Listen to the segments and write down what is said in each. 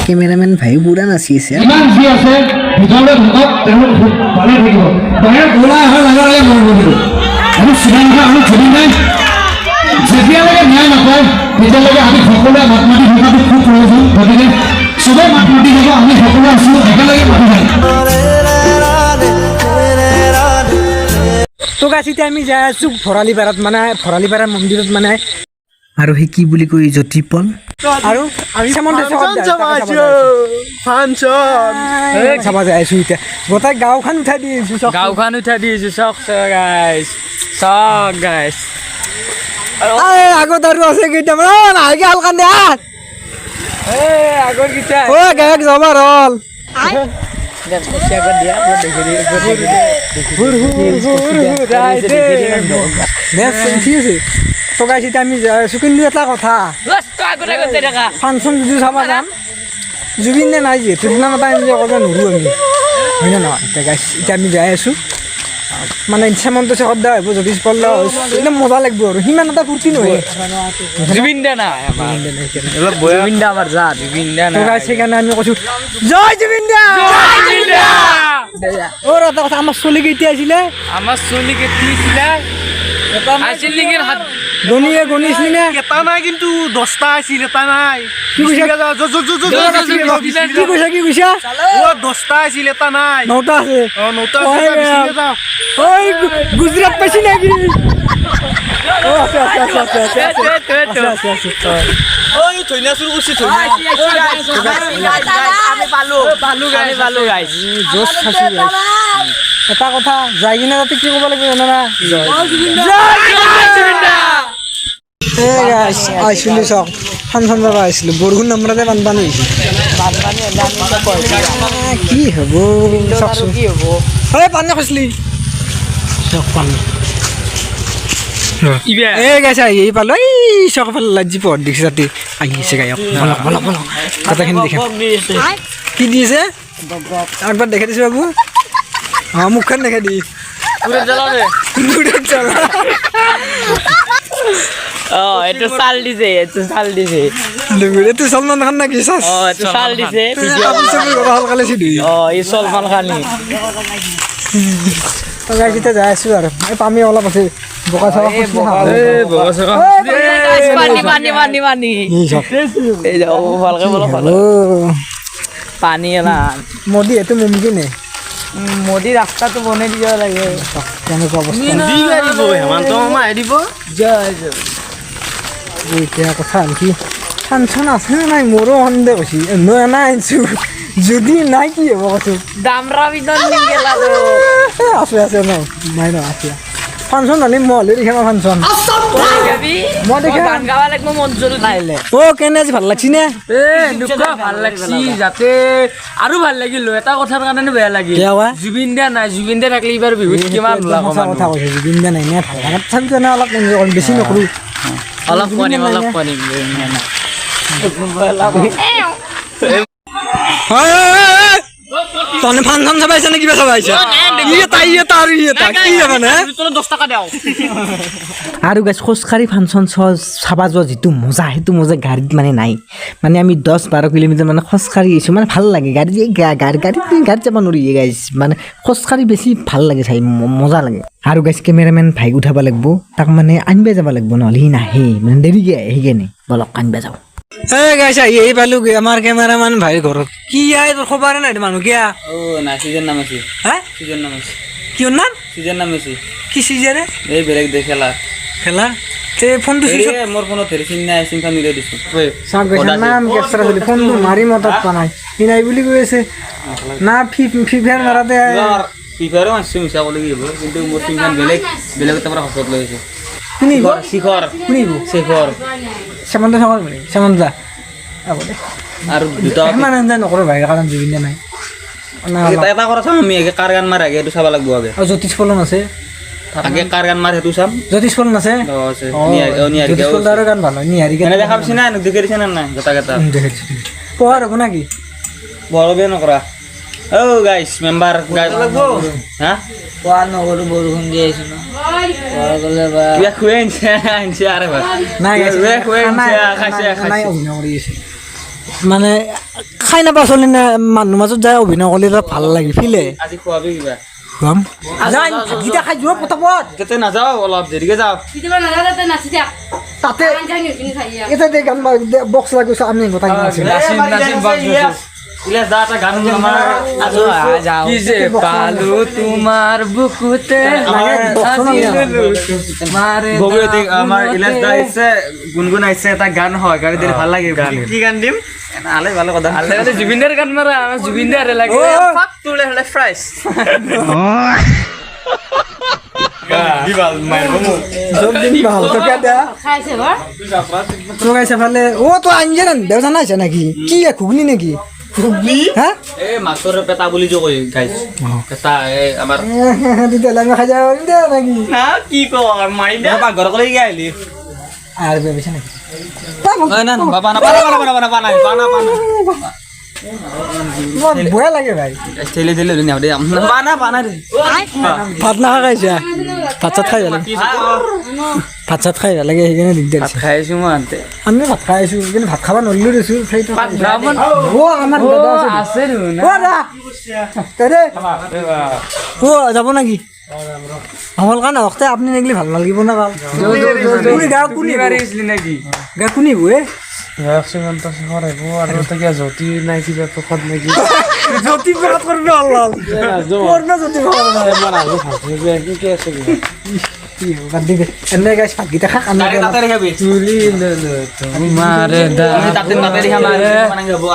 cameraman ভাই বুঢ়া নাচি আছে ইমান যি আছে ভিতৰলৈ থাকক তেওঁলোক ভালে থাকিব বাহিৰত ওলাই অহাৰ লগে লগে মৰিব কিন্তু আমি চিধানকৈ আমি ধৰি নাই যেতিয়ালৈকে ন্যায় নাপায় তেতিয়ালৈকে আমি সকলোৱে মাত মাতি থকাটো খুব প্ৰয়োজন গতিকে চবেই মাত মাতি যাব আমি সকলো আছোঁ একেলগে মাতি যাম তো গাইছ এতিয়া আমি যাই আছোঁ ভৰালিপাৰাত মানে ভৰালিপাৰা মন্দিৰত মানে আৰু সি কি বুলি কয় জ্যোতিপল আৰু আমি চাব যাই আছোঁ এতিয়া গোটেই গাঁওখন উঠাই দি আছোঁ চক গাইছ আগত আৰু আছে কেইটামান আগে হালকা দে আগৰ কেইটা অ গায়ক যাবাৰ হ'ল আমি যাই আছোঁ কিন্তু এটা কথা ফাংচন যদি চাব যাম জুবিন দা নাই যিহেতু সিমান এটা এনজয় কৰিব নোৱাৰোঁ আমি হয় নে নহয় এতিয়া গাইছ এতিয়া আমি যাই আছোঁ মানে শ্যামন্ত শেখৰ দা হ'ব জ্যোতিষ পল্লা একদম মজা লাগিব আৰু সিমান এটা ফূৰ্তি নহয় জুবিন দা নাই জুবিন দা আমাৰ যা জুবিন দা নাই সেইকাৰণে আমি কৈছোঁ জয় জুবিন দা অ' এটা কথা আমাৰ চলি কেতিয়া আছিলে আমাৰ চলি কেতিয়া আছিল নেকি গণিয়ে গণিছিলি নে এটা নাই কিন্তু 10টা আছিল এটা নাই কি কৈছা কি কৈছা 10টা আছিল এটা নাই 9টা আছে 9টা ঐ গুজৰাট পাইছি নেকি এটা কথা যাই কিনে তাতে কি ক'ব লাগিব জানা না আহিছিলোঁ চাওক ফাংচন যাব আহিছিলোঁ বৰষুণ নামৰাতে বানপানী হৈছে কি হ'ব চাওকচোন এই পানী খচলি চাওক পানী এই গাইছে আহি পালোঁ এই চক ফালে লাজি পোহৰ দেখিছে তাতে আহিছে গায়ক বলক বলক বলক কথাখিনি দেখাম কি দিছে একবাৰ দেখাই দিছোঁ বাবু অঁ মুখখন দেখাই দি এইটো চাল দিছে এইটো সলমান খান নাকি এইটো চাল দিছে এই সলমান খানি গাইকেইটা যাই আছোঁ আৰু এই পানী অলপ আছে বোকা চাবা পানী মোদী এইটো মুমকিনে মোদী ৰাস্তাটো বনাই দিব লাগে কেনেকুৱা অৱস্থা হেমন্ত মামা দিব এতিয়া কথা নেকি ফাংচন আছে নে নাই মোৰো সন্দেহ হৈছে মই নাই আনিছোঁ যদি নাই কি হ'ব কৈছোঁ দামৰা ভিতৰত আছে আছে ন নাই ন আছে ফাংচন হ'লে মই হ'লে দেখাম ফাংচন মই দেখাম অ' কেনে আজি ভাল লাগছি নে ভাল লাগছি যাতে আৰু ভাল লাগিল এটা কথাৰ কাৰণে বেয়া লাগিল জুবিন দা নাই জুবিন দা থাকিলে এইবাৰ বিহুত কিমান কথা কৈছে জুবিন দা নাই নে ভাল লাগে তথাপিতো অলপ এনজয় কৰিম বেছি নকৰোঁ অলপ কৰিম তনে ফাংচন চাব আহিছে নে কিবা চাব আহিছে আৰু গাইছ খোজকাঢ়ি ফাংচন চাব যোৱা যিটো মজা সেইটো মজা গাড়ীত মানে নাই মানে আমি 10-12 কিলোমিটাৰ মানে খোজকাঢ়ি আহিছোঁ মানে ভাল লাগে গাড়ীত গাড়ীত যাব নোৱাৰি গাইছ মানে খোজকাঢ়ি বেছি ভাল লাগে চাই মজা লাগে আৰু গাইছ কেমেৰামেন ভাইক উঠাব লাগিব তাক মানে আনিব যাব লাগিব নহ'লে সি নাহে মানে দেৰিকৈ আহে সেইকাৰণে বলক আনিব যাওঁ এই গাইছ আহি পালোঁ আমাৰ কেমেৰামেন ভাইৰ ঘৰত কি তোৰ খবৰে নাই মানুহ কিয়া নাই চিজন নাম আছে চিজন নাম আছে কিয় নাম চিজন নাম আছে কি চিজনে এই বেলেগ দে খেলা তে ফোনটো মোৰ ফোনত হেৰি চিন নাই চিমখন মিলাই দিছোঁ চাওক গৈছে নাম কেপচাৰ চলি ফোনটো মাৰি মতত পোৱা নাই সি নাই বুলি কৈ আছে না ফিফায়াৰ মাৰাতে ফিফায়াৰো মাৰিছোঁ মিছা ক'লে কি হ'ব কিন্তু মোৰ চিমখন বেলেগ এটা পৰা হস্পত লৈ আহিছোঁ শুনিব শিখৰ শুনিব শেখৰ শ্যামন্ত শ্যামন্ত হ'ব দে আৰু দুটা ইমান এনজয় নকৰোঁ ভাই কাৰণ জুবিন দা নাই এটা কথা চাম আমি আগে কাৰ গান মাৰ আগে সেইটো চাব লাগিব আগে আৰু জ্যোতিষ পলন আছে আগে কাৰ গান মাৰ সেইটো চাম জ্যোতিষ পলন আছে জ্যোতিষ পলদাৰৰ গান ভাল হয় নিহাৰিকা এনে দেখা পাইছি না দেখি দিছে না নাই গোটা গেটা পোহাৰ হ'ব নাকি বৰ বেয়া নকৰা অ গাইছ মেম্বাৰ গাইছ লাগব হা পোৱা নগৰো বৰষুণ দি আহিছোঁ ন গ'লে বা কিবা খুৱাই আনিছে আৰে ভাই নাই খুৱাই আনিছে খাইছে নাই অভিনয় কৰি আছে মানে খাই নাপাওঁ চলি না মানুহ মাজত যায় অভিনয় কৰিলে তাত ভাল লাগে ফিলে আজি খোৱাবি কিবা খুৱাম গীতা খাই যোৱা পতাপত তাতে নাযাওঁ অলপ দেৰিকে যাওঁ তাতে এটা দে গান বক্স লাগিছে আমি গোটাই নাচিম কি যে পালো তোমাৰ বুকুতে আমাৰ ইলাজ দা আহিছে গুণগুণ আহিছে এটা গান হয় গাড়ী দিলে ভাল লাগে কি গান দিম আলে ভালো কথা আলে জুবিনদাৰ গান মাৰা আমাৰ জুবিনদাৰে লাগে ফাক তুলে হলে ফ্ৰাইছ তো আনজে দেউতা নাইছে নাকি কি ঘুগনি নাকি হ্যাঁ মাছৰ পেটা বুলি যে কয় গাইছ পেটা আমাৰ তেতিয়াহ'লে আমি খাই যাব পাৰিম দে নাকি না কি ক মাৰি দে পাকঘৰক লৈ আহিলি আৰু বেছি নাকি ভয় লাগে ভাই ভাত নাখা খাইছা ভাত চাত খাই লাগে ভাত চাত খাই লাগে সেইকাৰণে দিগদাৰ খাইছো মই আমি ভাত খাই আছো কিন্তু ভাত খাব নলিলো দেছো সেইটো আমাৰ আছে যাব নাকি আমার কারণে হকতে আপনি নেগলি ভাল নালাগিব না ভাল তুমি গা কোনি মাৰিছিলি নেকি গা কোনি বয়ে জ্যোতি নাই কিবা প্ৰসাদ নেকি জ্যোতি পেট করবে আল্লাহ করবে জ্যোতি বাদ দিবে এনে গাইস ভাতগিটা খা আমি তাতে রেখাবি তুলি তোমারে তাতে রেখা মারে মানে যাব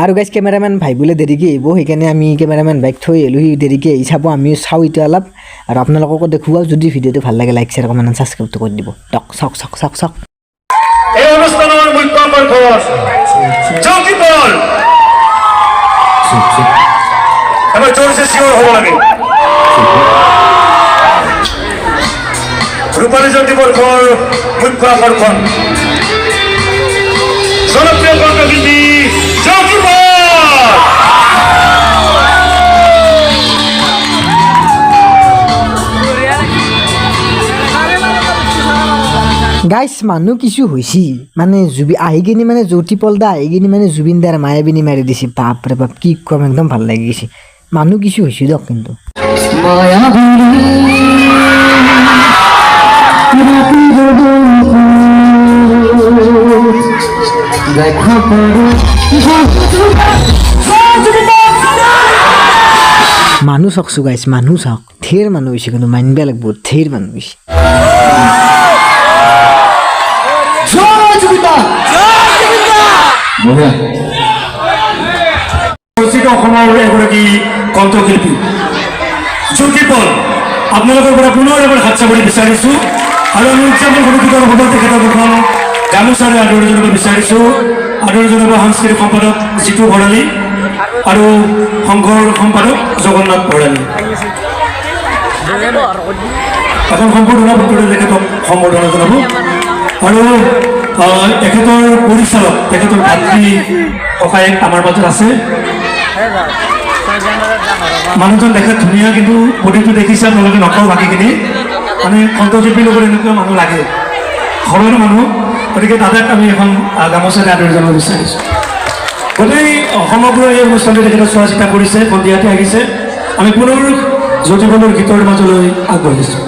আৰু গাইছ কেমেৰামেন ভাই বোলে দেৰিকৈ আহিব সেইকাৰণে আমি কেমেৰামেন বাইক থৈ আহিলোঁ সি দেৰিকৈ আহি চাব আমি চাওঁ এতিয়া অলপ আৰু আপোনালোককো দেখুৱাওঁ যদি ভিডিঅ'টো ভাল লাগে লাইক শ্বেয়াৰ কমেণ্ট ছাবস্ক্ৰাইবটো কৰি দিব টক চাওক চাওক চাওক চাওক এই অনুষ্ঠানৰ মুখ্য আকৰ্ষণ জংকি বল এবাৰ জোৰছে চিঞৰ হ'ব লাগে ৰূপালী জংকি বৰ্ষৰ মুখ্য আকৰ্ষণ জনপ্ৰিয় কণ্ঠশিল্পী জংকি বল গাইছ মানুহ কিছু হৈছি মানে আহি কিনি মানে জ্যোতি পলদা আহি কিনি মানে জুবিন দাৰ মায়াবিনী মাৰি দিছে বাপৰে বাপ কি কম একদম ভাল লাগি গৈছে মানুহ কিছু হৈছি দিয়ক কিন্তু মানুহ চাওকচো গাইছ মানুহ চাওক ঢেৰ মানুহ হৈছে কিন্তু মানিব লাগিব ঢেৰ মানুহ হৈছে অসমৰ এগৰাকী কণ্ঠশিল্পী জংকি বল আপোনালোকৰ পৰা পুনৰ এবাৰ হাত চাপৰি বিচাৰিছোঁ আৰু আমি উদযাপন কমিটিৰ সদস্য তেখেতক এখন গামোচাৰে আদৰি জনাব বিচাৰিছোঁ আদৰি জনাব সাংস্কৃতিক সম্পাদক জিতু ভৰালী আৰু সংঘৰ সম্পাদক জগন্নাথ ভৰালী এখন সম্বৰ্ধনা পত্ৰৰে তেখেতক সম্বৰ্ধনা জনাব আৰু তেখেতৰ পৰিচালক তেখেতৰ ভাতৃ ককায়েক আমাৰ মাজত আছে মানুহজন দেখাত ধুনীয়া কিন্তু বডিটো দেখিছে আপোনালোকে নকওঁ বাকীখিনি মানে কণ্ঠশিল্পীৰ লগত এনেকুৱা মানুহ লাগে ঘৰৰ মানুহ গতিকে দাদাক আমি এখন গামোচাৰে আদৰি জনাব বিচাৰিছোঁ গোটেই সমগ্ৰ এই অনুষ্ঠানটো তেখেতে চোৱা চিতা কৰিছে সন্ধিয়াতে আহিছে আমি পুনৰ জ্যোতি বলৰ গীতৰ মাজলৈ আগবাঢ়িছোঁ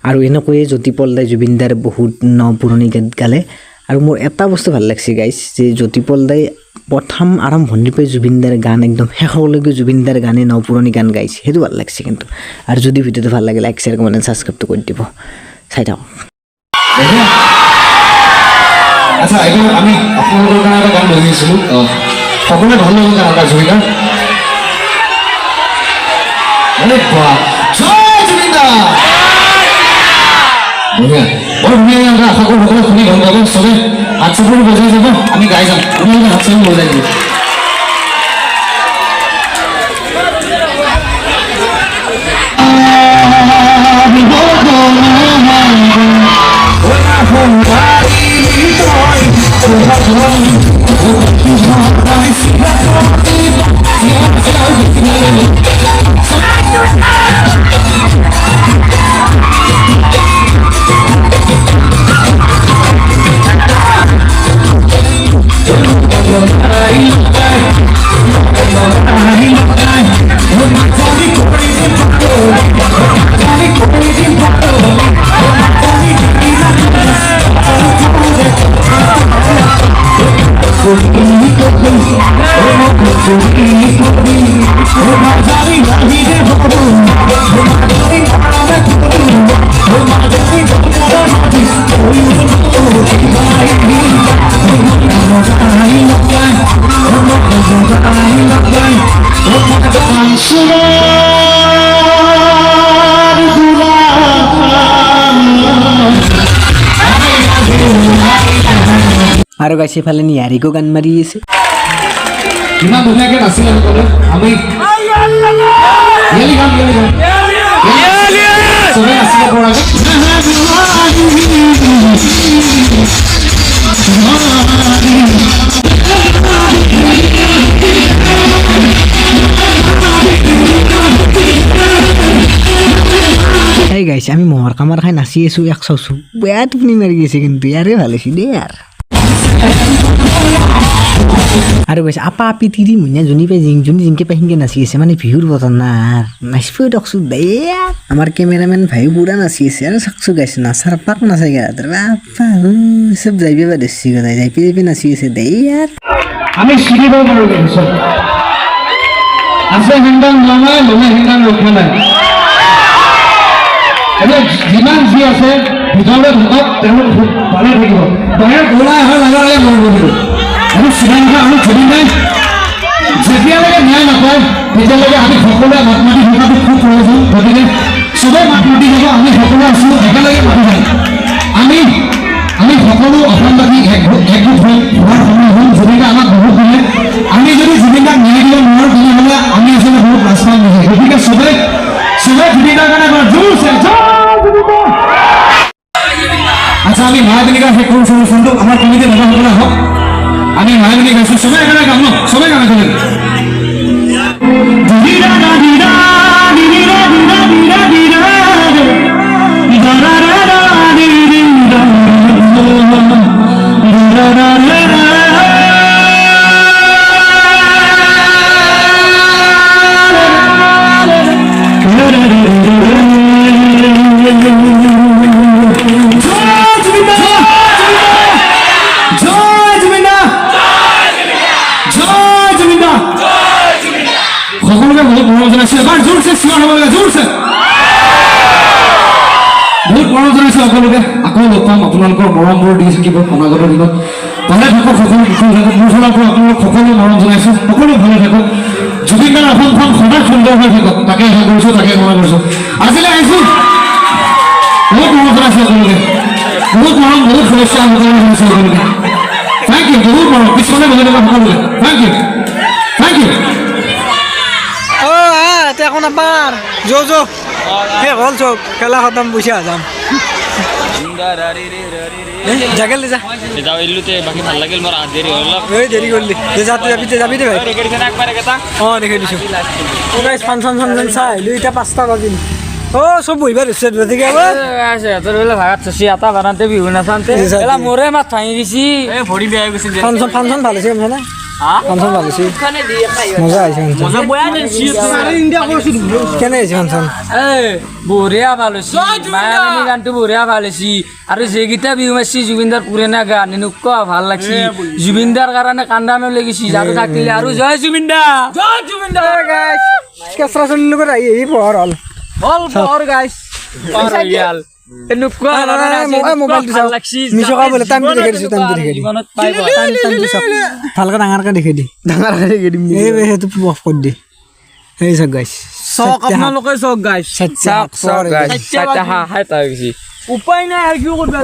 আৰু এনেকৈয়ে জ্যোতি পলদাই জুবিন দাৰ বহুত ন পুৰণি গীত গালে আৰু মোৰ এটা বস্তু ভাল লাগিছে গাইছ যে জ্যোতি পলদাই প্ৰথম আৰম্ভণিৰ পৰাই জুবিন দাৰ গান একদম শেষলৈকে জুবিন দাৰ গানে ন পুৰণি গান গাইছে সেইটো ভাল লাগিছে কিন্তু আৰু যদি ভিডিঅ'টো ভাল লাগে লাইক শ্বেয়াৰ কমেণ্ট ছাবস্ক্ৰাইবটো কৰি দিব চাই থাকক আচ্ছা এইটো আমি আপোনালোকৰ কাৰণে এটা গান লৈ আহিছিলোঁ সকলোৱে ভাল লগা গান এটা জুবিন বৰ ধুনীয়া গান আশা কৰোঁ সকলোৱে শুনি ভাল পাব চবে হাত চাপৰি বজাই যাব আমি গাই যাম আপোনালোকে হাত চাপৰি বজাই দিব আৰু গাইছে এইফালে নিহাৰিকো গান মাৰি আছে ইমান ধুনীয়াকৈ নাছিলে সকলোৱে আমি চবেই নাচিব পৰাকৈ এই গাইছে আমি মহৰ কামাৰ খাই নাচি আছোঁ এক চাইছোঁ বেয়া টোপনি মাৰি গৈছে কিন্তু ইয়াৰে ভাল হৈছে দেই আৰু কৈছে আপা আপি তিৰি মইনা যোনী পাই যোনী জিংকে পাই সিংকে নাচি আছে মানে বিহুৰ বতৰ না নাচিব দকছো দেই আমাৰ কেমেৰামেন ভাইও পুৰা নাচি আছে আৰু চাকছো গাইছে নাচাৰ পাক নাচাই গা বাপা চব যাইবে বা দেছি গদাই যাই যাই নাচি আছে দেই আমি শিকিব পাৰোঁ চব আছে হেংদাং লমাই হেংদাং ৰখা নাই এতিয়া যিমান যি আছে ভিতৰলৈ থাকক তেওঁলোক ভালে থাকিব বাহিৰত ওলাই অহাৰ লগে লগে মৰিব লাগিব আমি চিধাই আমি ধৰি নাই যেতিয়ালৈকে ন্যায় নাপায় তেতিয়ালৈকে আমি সকলোৱে মাত মাতি থকাটো খুব প্ৰয়োজন গতিকে চবেই মাত মাতি যাব আমি সকলো আছোঁ একেলগে মাতি যাম আমি সকলো অসমবাসী একগোট হৈ হোৱাৰ সময় হ'ল যেনেকৈ আমাক বহুত দিলে আমি যদি জুবিনদাক ন্যায় দিব নোৱাৰোঁ তেনেহ'লে আমি আচলতে বহুত লাজ পাম নহয় গতিকে চবেই জুবিনদাৰ কাৰণে জোৰছে আচ্ছা আমি মায়াবিনী গাই শেষ কৰোঁ অনুষ্ঠানটো আমাৰ কমিটি নেতাসকলে হওক আমি মায়াবিনী গাইছোঁ চবেই একেলগে গাম ন চবেই গাম একেলগে সকলোকে বহুত মৰম জনাইছোঁ এবাৰ জোৰছে চিঞৰ হ'ব লাগে জোৰছে বহুত মৰম জনাইছোঁ সকলোকে আকৌ লগ পাম আপোনালোকৰ মৰমবোৰ দি থাকিব অনাগত দিনত ভালে থাকক সকলো কুশল থাকক মোৰ ফালৰ পৰা আপোনালোক সকলো মৰম জনাইছোঁ সকলো ভালে থাকক জুবিনদাৰ অসমখন সদায় সুন্দৰ হৈ থাকক তাকে আশা কৰিছোঁ তাকে মৰম কৰিছোঁ আজিলৈ আহিছোঁ বহুত মৰম জনাইছোঁ সকলোকে বহুত মৰম বহুত শুভেচ্ছা সকলোকে জনাইছোঁ সকলোকে থেংক ইউ বহুত মৰম পিছফালে বহি থকা সকলোকে থেংক ইউ এখন আপাৰ শেষ হ'ল চব খেলা খতম পইচা যাম জাগেল যা বাকী ভাল লাগিল মোৰ দেৰি হ'ল এই দেৰি কৰিলি যাবি দে ভাই অঁ দেখাই দিছোঁ ফাংচন চাই আহিলোঁ এতিয়া 5টা বাজিল চব বহিবা দিছে গতিকে তোৰ বোলে ভাগাত চচি এটা বানাতে বিহু নাচাওঁতে মোৰে মাত ভাঙি গৈছি ভৰি বেয়া গৈছে ফাংচন ভাল হৈছে গম পাইছানে ফাংচন ভাল হৈছে মজা আহিছে কেনে হৈছে ফাংচন বঢ়িয়া ভাল হৈছে মায়াবিনী গানটো বঢ়িয়া ভাল হৈছে আৰু যেইকেইটা বিহু মাৰিছি জুবিনদাৰ পুৰণা গান এনেকুৱা ভাল লাগছি জুবিনদাৰ কাৰণে কান্দানো লাগিছি আৰু থাকিলে আৰু জয় জুবিনদা কেঁচৰা চলিৰ লগত আহি পোহৰ হ'ল পোহৰ গাইছ এনেকুৱা ভালকে ডাঙৰকে দেখি দি দিম সেইটো অফ কৰি দি সেই চাওক গাইছ আপোনালোকে চাওক গাইছ উপায় নাই আৰু কি কৰিব